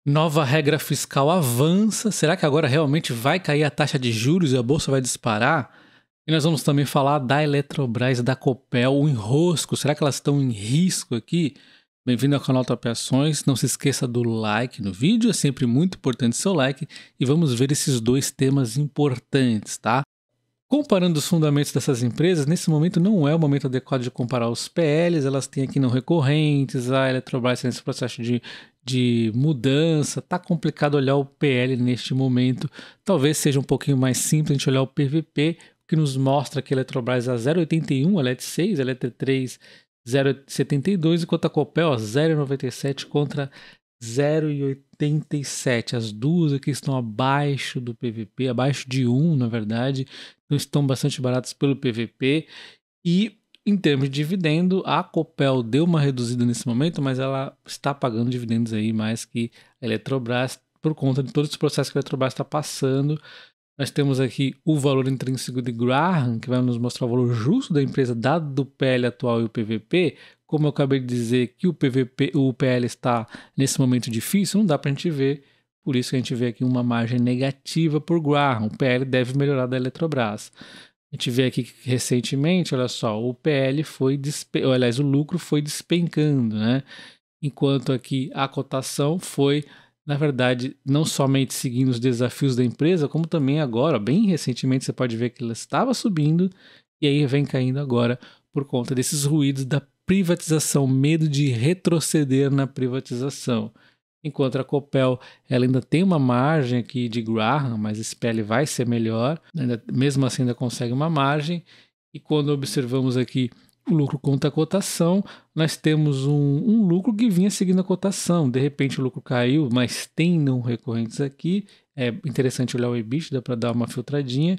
Nova regra fiscal avança. Será que agora realmente vai cair a taxa de juros e a bolsa vai disparar? E nós vamos também falar da Eletrobras e da Copel, o enrosco. Será que elas estão em risco aqui? Bem-vindo ao canal Top Ações. Não se esqueça do like no vídeo, é sempre muito importante seu like. E vamos ver esses dois temas importantes, tá? Comparando os fundamentos dessas empresas, nesse momento não é o momento adequado de comparar os PLs, elas têm aqui não recorrentes, a Eletrobras está nesse processo de mudança, tá complicado olhar o PL neste momento, talvez seja um pouquinho mais simples a gente olhar o PVP, que nos mostra que a Eletrobras a 0,81, ela é de 6, ela é de 3, 0,72, enquanto a Copel a 0,97 contra 0,87. As duas aqui estão abaixo do PVP, abaixo de 1, na verdade, então estão bastante baratas pelo PVP. E em termos de dividendo, a Copel deu uma reduzida nesse momento, mas ela está pagando dividendos aí mais que a Eletrobras por conta de todos os processos que a Eletrobras está passando. Nós temos aqui o valor intrínseco de Graham, que vai nos mostrar o valor justo da empresa, dado do PL atual e o PVP. Como eu acabei de dizer que o PL está nesse momento difícil, não dá para a gente ver. Por isso que a gente vê aqui uma margem negativa por Graham. O PL deve melhorar da Eletrobras. A gente vê aqui que recentemente, olha só, o PL foi, aliás, o lucro foi despencando, né? Enquanto aqui a cotação foi, na verdade, não somente seguindo os desafios da empresa, como também agora, bem recentemente, você pode ver que ela estava subindo e aí vem caindo agora por conta desses ruídos da privatização, medo de retroceder na privatização. Enquanto a Copel, ela ainda tem uma margem aqui de Graham, mas esse PL vai ser melhor, mesmo assim ainda consegue uma margem. E quando observamos aqui o lucro contra a cotação, nós temos um lucro que vinha seguindo a cotação. De repente o lucro caiu, mas tem não recorrentes aqui. É interessante olhar o EBITDA para dar uma filtradinha.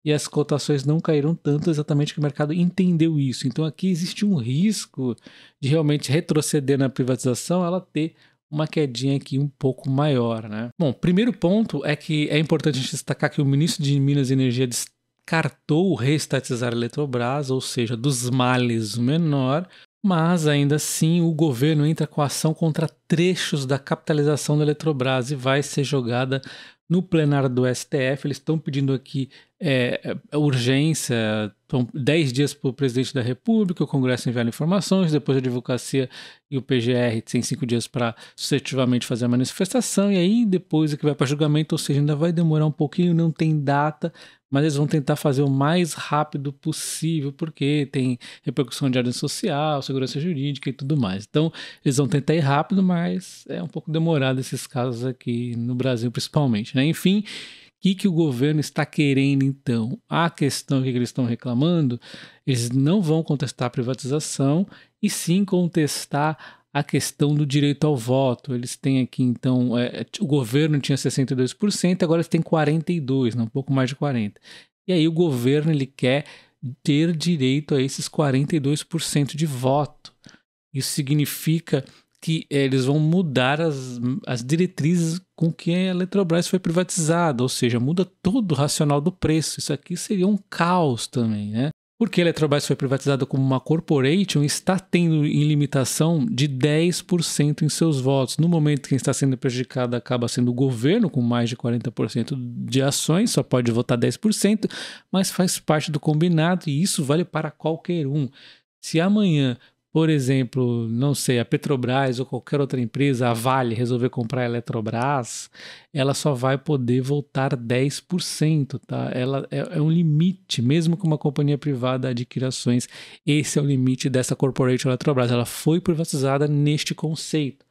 E as cotações não caíram tanto, exatamente que o mercado entendeu isso. Então aqui existe um risco de realmente retroceder na privatização, ela ter uma quedinha aqui um pouco maior, né? Bom, primeiro ponto é que é importante a gente destacar que o ministro de Minas e Energia descartou reestatizar a Eletrobras, ou seja, dos males o menor, mas ainda assim o governo entra com ação contra trechos da capitalização da Eletrobras e vai ser jogada no plenário do STF. Eles estão pedindo aqui urgência, 10 dias para o presidente da República, o Congresso enviar informações, depois a advocacia e o PGR tem 5 dias para suscetivamente fazer a manifestação, e aí depois é que vai para julgamento, ou seja, ainda vai demorar um pouquinho, não tem data, mas eles vão tentar fazer o mais rápido possível, porque tem repercussão de ordem social, segurança jurídica e tudo mais. Então, eles vão tentar ir rápido, mas é um pouco demorado esses casos aqui no Brasil, principalmente, né? Enfim, o que o governo está querendo, então? A questão que eles estão reclamando, eles não vão contestar a privatização, e sim contestar a questão do direito ao voto. Eles têm aqui, então, o governo tinha 62%, agora eles têm 42%, né, um pouco mais de 40%. E aí o governo ele quer ter direito a esses 42% de voto. Isso significa que eles vão mudar as diretrizes com que a Eletrobras foi privatizada, ou seja, muda todo o racional do preço. Isso aqui seria um caos também, né? Porque a Eletrobras foi privatizada como uma corporation, está tendo em limitação de 10% em seus votos. No momento, quem está sendo prejudicado acaba sendo o governo, com mais de 40% de ações, só pode votar 10%, mas faz parte do combinado e isso vale para qualquer um. Se amanhã, por exemplo, não sei, a Petrobras ou qualquer outra empresa, a Vale, resolver comprar a Eletrobras, ela só vai poder voltar 10%, tá? Ela é um limite, mesmo que uma companhia privada adquira ações, esse é o limite dessa corporation Eletrobras. Ela foi privatizada neste conceito.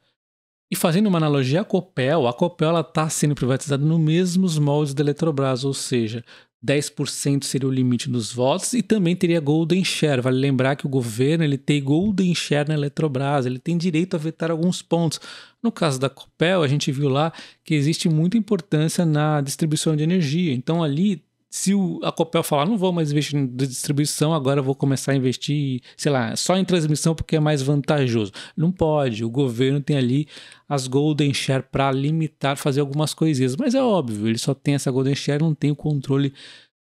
E fazendo uma analogia à Copel, ela está sendo privatizada nos mesmos moldes da Eletrobras, ou seja, 10% seria o limite dos votos e também teria golden share. Vale lembrar que o governo ele tem golden share na Eletrobras, ele tem direito a vetar alguns pontos. No caso da Copel, a gente viu lá que existe muita importância na distribuição de energia. Então ali, se a Copel falar, não vou mais investir em distribuição, agora vou começar a investir, sei lá, só em transmissão porque é mais vantajoso. Não pode, o governo tem ali as golden share para limitar, fazer algumas coisinhas, mas é óbvio, ele só tem essa golden share, não tem o controle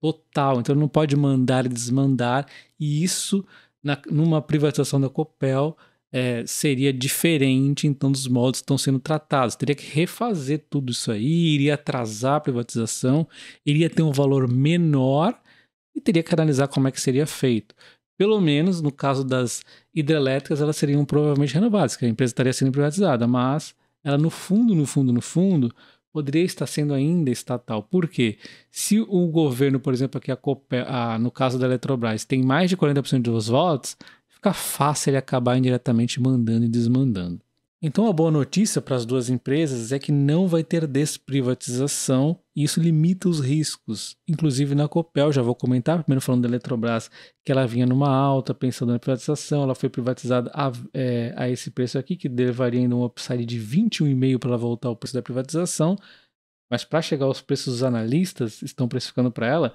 total, então não pode mandar e desmandar, e isso numa privatização da Copel seria diferente, então, dos modos que estão sendo tratados. Teria que refazer tudo isso aí, iria atrasar a privatização, iria ter um valor menor e teria que analisar como é que seria feito. Pelo menos, no caso das hidrelétricas, elas seriam provavelmente renovadas, que a empresa estaria sendo privatizada, mas ela no fundo, poderia estar sendo ainda estatal. Por quê? Se o governo, por exemplo, aqui no caso da Eletrobras, tem mais de 40% dos votos, fica fácil ele acabar indiretamente mandando e desmandando. Então a boa notícia para as duas empresas é que não vai ter desprivatização e isso limita os riscos. Inclusive na Copel, já vou comentar, primeiro falando da Eletrobras, que ela vinha numa alta pensando na privatização, ela foi privatizada a esse preço aqui, que levaria ainda um upside de 21,5 para ela voltar ao preço da privatização, mas para chegar aos preços dos analistas estão precificando para ela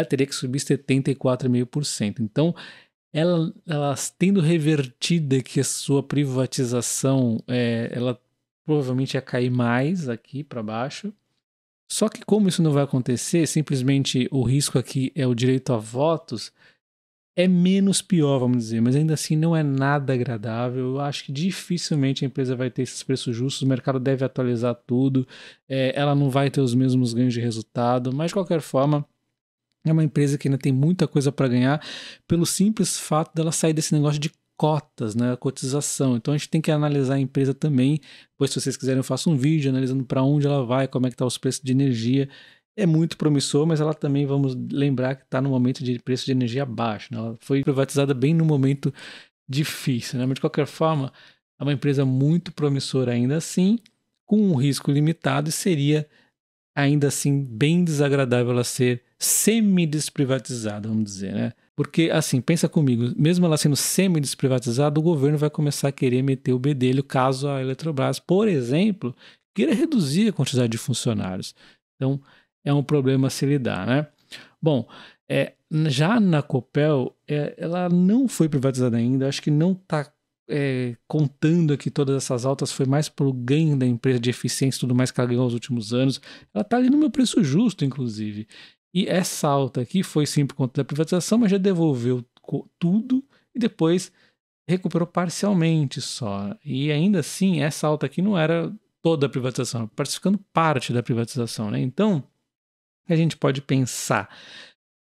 teria que subir 74,5%. Então, ela tendo revertido aqui a sua privatização, ela provavelmente ia cair mais aqui para baixo. Só que como isso não vai acontecer, simplesmente o risco aqui é o direito a votos, é menos pior, vamos dizer, mas ainda assim não é nada agradável. Eu acho que dificilmente a empresa vai ter esses preços justos, o mercado deve atualizar tudo, ela não vai ter os mesmos ganhos de resultado, mas de qualquer forma, é uma empresa que ainda tem muita coisa para ganhar pelo simples fato dela sair desse negócio de cotas, né, a cotização. Então a gente tem que analisar a empresa também. Depois, se vocês quiserem, eu faço um vídeo analisando para onde ela vai, como é que tá os preços de energia. É muito promissor, mas ela também, vamos lembrar que está no momento de preço de energia baixo, né? Ela foi privatizada bem no momento difícil, né? Mas de qualquer forma, é uma empresa muito promissora ainda assim, com um risco limitado e seria ainda assim bem desagradável ela ser semi-desprivatizada, vamos dizer, né? Porque, assim, pensa comigo, mesmo ela sendo semi-desprivatizada, o governo vai começar a querer meter o bedelho caso a Eletrobras, por exemplo, queira reduzir a quantidade de funcionários. Então, é um problema a se lidar, né? Bom, já na Copel, ela não foi privatizada ainda, acho que não está contando aqui todas essas altas, foi mais pelo ganho da empresa de eficiência e tudo mais que ela ganhou nos últimos anos. Ela está ali no meu preço justo, inclusive. E essa alta aqui foi sim por conta da privatização, mas já devolveu tudo e depois recuperou parcialmente só. E ainda assim, essa alta aqui não era toda a privatização, participando parte da privatização, né? Então, a gente pode pensar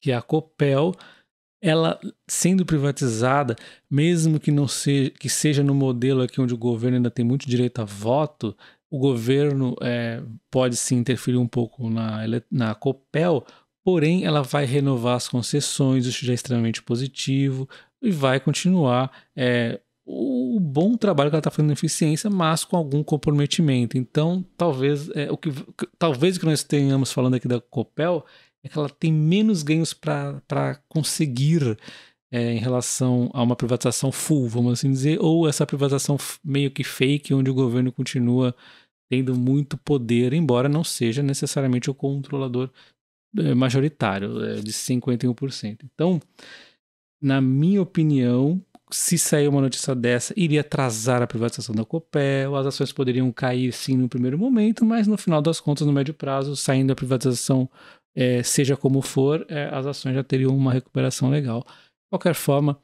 que a Copel, ela sendo privatizada, mesmo que não seja, que seja no modelo aqui onde o governo ainda tem muito direito a voto, o governo pode sim interferir um pouco na Copel, porém ela vai renovar as concessões, isso já é extremamente positivo, e vai continuar o bom trabalho que ela está fazendo na eficiência, mas com algum comprometimento. Então, talvez o que nós tenhamos falando aqui da Copel é que ela tem menos ganhos para conseguir em relação a uma privatização full, vamos assim dizer, ou essa privatização meio que fake, onde o governo continua tendo muito poder, embora não seja necessariamente o controlador majoritário, de 51%. Então, na minha opinião, se sair uma notícia dessa, iria atrasar a privatização da Copel, as ações poderiam cair sim no primeiro momento, mas no final das contas, no médio prazo, saindo a privatização, seja como for, as ações já teriam uma recuperação legal. De qualquer forma,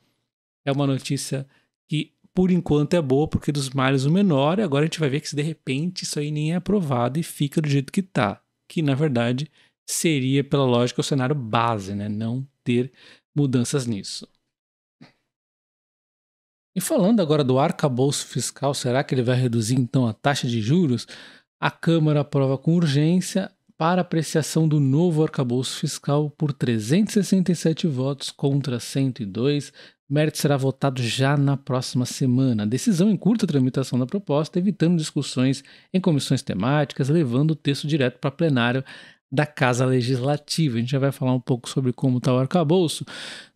é uma notícia que por enquanto é boa, porque dos males o menor, e agora a gente vai ver que se de repente isso aí nem é aprovado e fica do jeito que está, que na verdade seria, pela lógica, o cenário base, né? Não ter mudanças nisso. E falando agora do arcabouço fiscal, será que ele vai reduzir então a taxa de juros? A Câmara aprova com urgência para apreciação do novo arcabouço fiscal por 367 votos contra 102. O mérito será votado já na próxima semana. A decisão encurta a tramitação da proposta, evitando discussões em comissões temáticas, levando o texto direto para plenário da Casa Legislativa. A gente já vai falar um pouco sobre como está o arcabouço,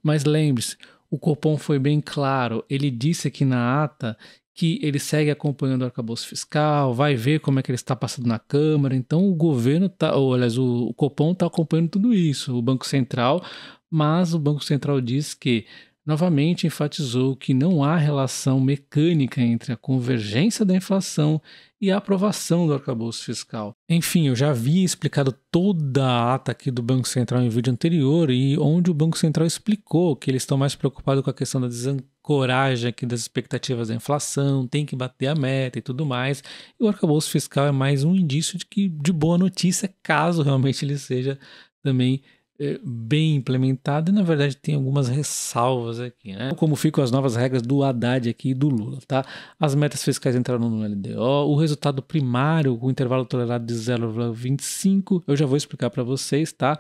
mas lembre-se, o Copom foi bem claro, ele disse aqui na ata que ele segue acompanhando o arcabouço fiscal, vai ver como é que ele está passando na Câmara, então o governo o Copom está acompanhando tudo isso, o Banco Central, mas o Banco Central diz que novamente enfatizou que não há relação mecânica entre a convergência da inflação e a aprovação do arcabouço fiscal. Enfim, eu já havia explicado toda a ata aqui do Banco Central em vídeo anterior, e onde o Banco Central explicou que eles estão mais preocupados com a questão da desancoragem aqui das expectativas da inflação, tem que bater a meta e tudo mais. E o arcabouço fiscal é mais um indício de boa notícia, caso realmente ele seja também bem implementado, e na verdade tem algumas ressalvas aqui, né? Como ficam as novas regras do Haddad aqui e do Lula, tá? As metas fiscais entraram no LDO, o resultado primário com intervalo tolerado de 0,25, eu já vou explicar para vocês, tá?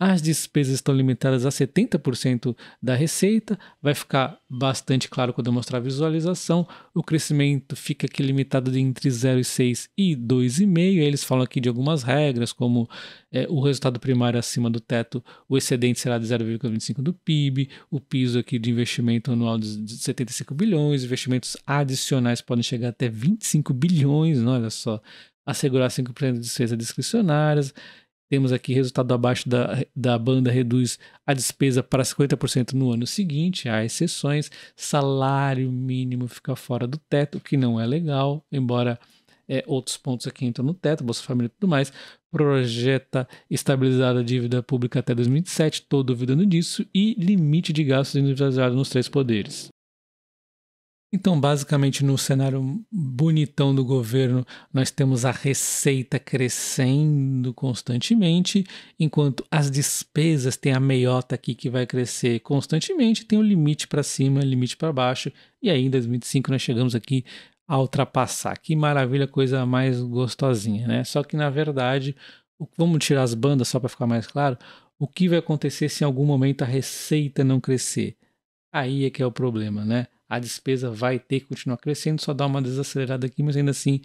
As despesas estão limitadas a 70% da receita, vai ficar bastante claro quando eu mostrar a visualização. O crescimento fica aqui limitado entre 0,6 e 2,5. Eles falam aqui de algumas regras, como o resultado primário acima do teto, o excedente será de 0,25 do PIB, o piso aqui de investimento anual de 75 bilhões, investimentos adicionais podem chegar até 25 bilhões, olha só, assegurar 5% de despesas discricionárias. Temos aqui resultado abaixo da banda reduz a despesa para 50% no ano seguinte, há exceções. Salário mínimo fica fora do teto, o que não é legal, embora outros pontos aqui entram no teto, Bolsa Família e tudo mais. Projeta estabilizar a dívida pública até 2027, estou duvidando disso, e limite de gastos individualizado nos 3 poderes. Então, basicamente, no cenário bonitão do governo, nós temos a receita crescendo constantemente, enquanto as despesas têm a meiota aqui que vai crescer constantemente, tem o limite para cima, limite para baixo, e aí em 2025 nós chegamos aqui a ultrapassar. Que maravilha, coisa mais gostosinha, né? Só que, na verdade, vamos tirar as bandas só para ficar mais claro, o que vai acontecer se em algum momento a receita não crescer? Aí é que é o problema, né? A despesa vai ter que continuar crescendo, só dá uma desacelerada aqui, mas ainda assim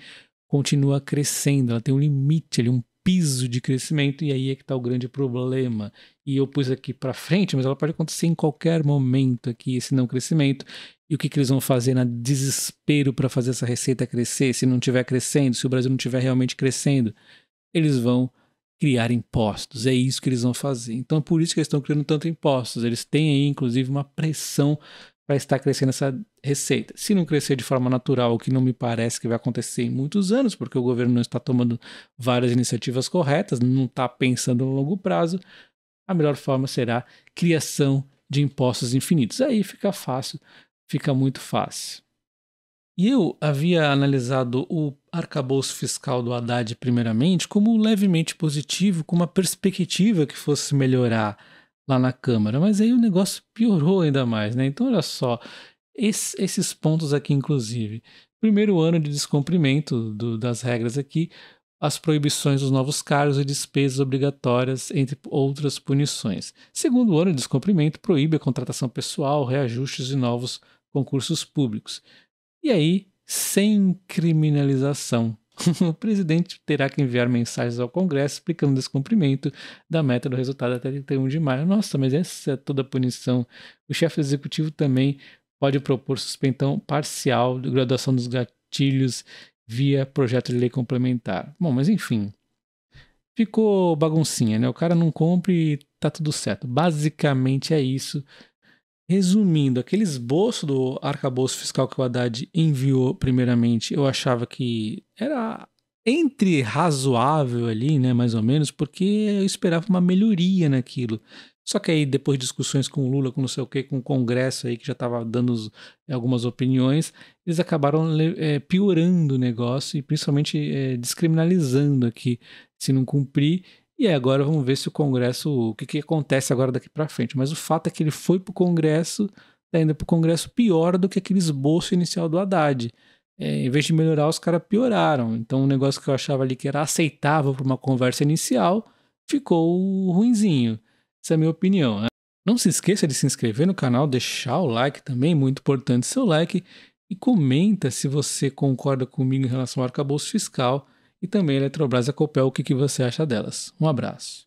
continua crescendo. Ela tem um limite ali, um piso de crescimento, e aí é que está o grande problema. E eu pus aqui para frente, mas ela pode acontecer em qualquer momento aqui, esse não crescimento. E o que eles vão fazer na desespero para fazer essa receita crescer, se não estiver crescendo, se o Brasil não estiver realmente crescendo? Eles vão criar impostos, é isso que eles vão fazer. Então, por isso que eles estão criando tanto impostos. Eles têm aí, inclusive, uma pressão para estar crescendo essa receita. Se não crescer de forma natural, o que não me parece que vai acontecer em muitos anos, porque o governo não está tomando várias iniciativas corretas, não está pensando no longo prazo, a melhor forma será criação de impostos infinitos. Aí fica fácil, fica muito fácil. E eu havia analisado o arcabouço fiscal do Haddad primeiramente como levemente positivo, com uma perspectiva que fosse melhorar lá na Câmara, mas aí o negócio piorou ainda mais, né? Então olha só, esses pontos aqui inclusive. Primeiro ano de descumprimento das regras aqui, as proibições dos novos cargos e despesas obrigatórias, entre outras punições. Segundo ano de descumprimento, proíbe a contratação pessoal, reajustes de novos concursos públicos. E aí, sem criminalização, o presidente terá que enviar mensagens ao Congresso explicando o descumprimento da meta do resultado até 31 de maio. Nossa, mas essa é toda a punição. O chefe executivo também pode propor suspensão parcial de graduação dos gatilhos via projeto de lei complementar. Bom, mas enfim, ficou baguncinha, né? O cara não cumpre e tá tudo certo. Basicamente é isso. Resumindo, aquele esboço do arcabouço fiscal que o Haddad enviou primeiramente, eu achava que era entre razoável ali, né, mais ou menos, porque eu esperava uma melhoria naquilo. Só que aí, depois de discussões com o Lula, com não sei o que, com o Congresso aí, que já estava dando algumas opiniões, eles acabaram piorando o negócio e principalmente descriminalizando aqui, se não cumprir. E aí, agora vamos ver se o Congresso, o que acontece agora daqui para frente. Mas o fato é que ele foi para o Congresso, está indo para o Congresso pior do que aquele esboço inicial do Haddad. Em vez de melhorar, os caras pioraram. Então, um negócio que eu achava ali que era aceitável para uma conversa inicial, ficou ruinzinho. Essa é a minha opinião, né? Não se esqueça de se inscrever no canal, deixar o like também, muito importante seu like, e comenta se você concorda comigo em relação ao arcabouço fiscal, e também a Eletrobras e a Copel, o que você acha delas. Um abraço.